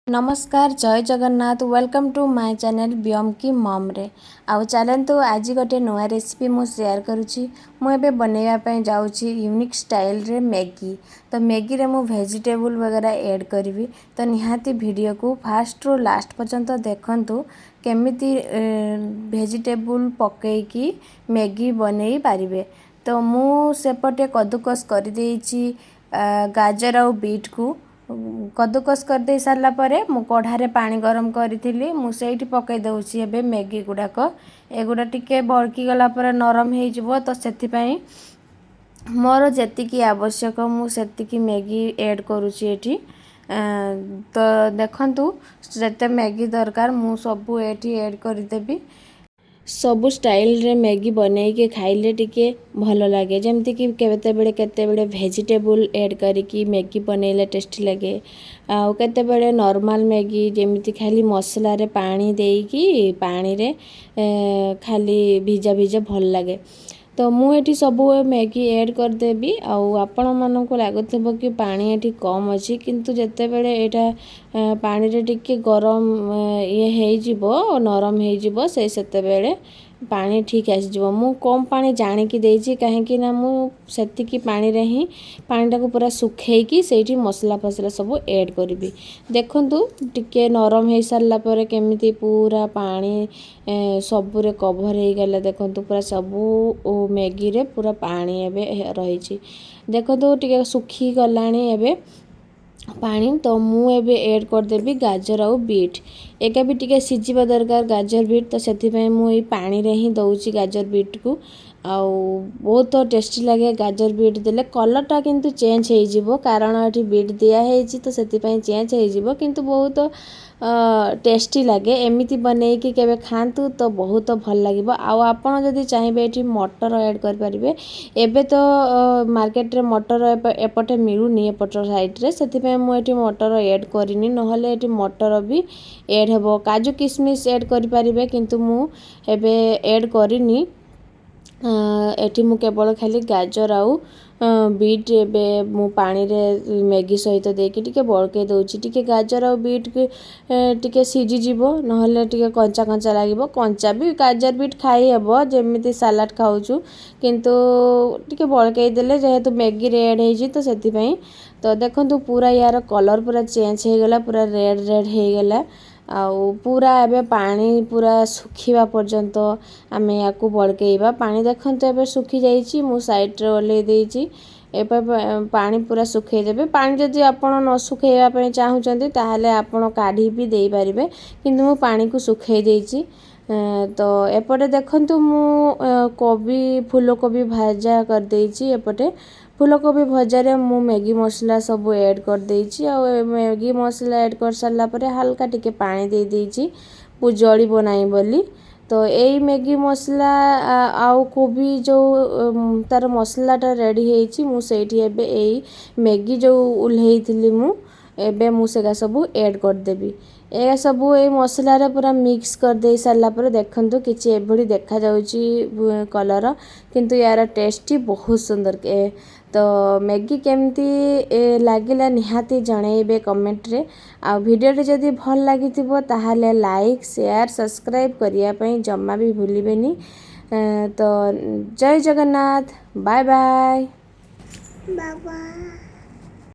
नमस्कार जय Jagannath welcome to my channel ब्योम की मम रे आउ चलतु आज गोटे नुआ रेसिपी मु शेयर करुँची मुझे बनवाई जाऊँगी यूनिक स्टाइल रे मैगी। तो मैगी रे मु वेजिटेबल वगैरह ऐड करी तो निहाती वीडियो को फास्ट रू लास्ट पर्यंत देखंतु केमिति वेजिटेबल पकईकी मैगी बनई पारिबे। तो मु सेपटे कद्दूकस कर देइची गाजर और बीट को कद्दूकस कर दे सारा परे मु कढ़ारे पानी गरम करी मुझे पकई दउची एबे मैगी गुड़ाक एगुड़ा टिके बड़की गला पर नरम हो तो से मोर जेतिकी आवश्यक मुझे मैगी ऐड करुची एठी तो देखंतु जते मैगी दरकार मु सबू एठी ऐड करदेबी। सबु स्टाइल रे मैगी बनै के खाइले टिके भल लगे जमती कि केते बेले वेजिटेबल ऐड करिकी मैगी बनैले टेस्टी लगे आउ केते बेले नॉर्मल मैगी जेमिति खाली मसला रे पानी देकी पानी रे खाली भिजा भिजा भल लगे। तो मु एठी सब मैगी ऐड करदेबी आउ आपण मानक लागुथबो कि पानी एठी कम अछि किंतु जते बेले एटा पानी रे टिके गरम ये हेइ जिवो नरम हेइ जिवो सेते बेले पानी ठीक आसी जिवो। मु कम पानी जानी की देइछि काहे कि ना मु सेतिकी पानी रे ही पानी को पूरा सुखेई की सेठी मसला फसला सब ऐड करबी। देखंतु टिके नरम हेइ सारला परे केमिति पूरा पानी सबु रे कवर हेइ गला देखंतु पूरा सबु मैगी रे पूरा पानी एबे रहिछि देखंतु टिके सुखी गलानी एबे पानी। तो मु एबे ऐड कर देबी गाजर और बीट एका भी टिके सिजिबा दरकार गाजर बीट तो सेति मु ई पानी रे ही दउची गाजर बीट को आउ बहुत टेस्टी लगे गाजर बीट देले कलर टा किंतु चेंज हेइ जिवो कारण एठी बीट दिया हेइछि तो सेति चेंज हेइ जिवो किंतु बहुत टेस्टी लगे एमिति बनै कि केबे खांतु तो बहुत भल लागिबो। आउ आपण जदि चाहिबे एठी मटर ऐड कर परिबे एबे तो मार्केट रे मटर एपटे मिलुनी एपटर साइड रे सेति मु एठी मटर ऐड करिनी नहले एठी मटर भी ऐड हेबो काजू किशमिश ऐड करि परिबे किंतु मु एबे ऐड करिनी एठी मु केवल खाली गाजर आउ बीट एबे मु पानी रे मैगी सहित देकी टिके बळके दउची टिके गाजर और बीट के टिके सिजी जिवो नहले टिके कंचा कंचा लागिवो कंचा भी गाजर बीट खाई हेबो जेमिति सलाड खाउछु किंतु टिके बळके देले जेहेतु मैगी रे ऐड हेजी तो सेति पई। तो देखंतु पूरा यार कलर पूरा चेंज हे गला पूरा रेड रेड हे गला आउ पूरा एबे पानी पूरा सुखिबा पर्यंत आमे याकू बळकेइबा पानी देखंतु एबे सुखी जाईची मु साइड रे ओले देइची एबे पानी पूरा सुखै देबे। पानी जदि आपण न सुखैबा पय चाहुचंती ताहाले आपण काढी भी देई परिबे किंतु मु पानी को सुखै देइची। तो एपटे देखंतु मु कोबी फूल कोबी भाजा कर देइची एपटे फूलकोबी भजारे मु मैगी मसला सब ऐड कर देइची आ मैगी मसला ऐड कर सारला परे हल्का टिके पानी दे देइची पुजड़ी बनाई बोली। तो एई मैगी मसला आउ कोबी जो तार मसलाटा रेडी हेइची मु सेठी एबे एई मैगी जो उल्हेइथिली मु एबे मु सेगा सब ऐड कर देबी ए सब ए मसला रे पूरा मिक्स कर दे सारला पर देखंतु किछि एभली देखा जाउची कलर किंतु यार टेस्टी बहुत सुंदर के। तो मैगी केमती लागिला निहाती जणैबे कमेंट रे आ वीडियो रे जदी भल लागिथिबो ताहाले लाइक शेयर सब्सक्राइब करिया पई जम्मा भी भूलिबेनी। तो जय जगन्नाथ बाय बाय।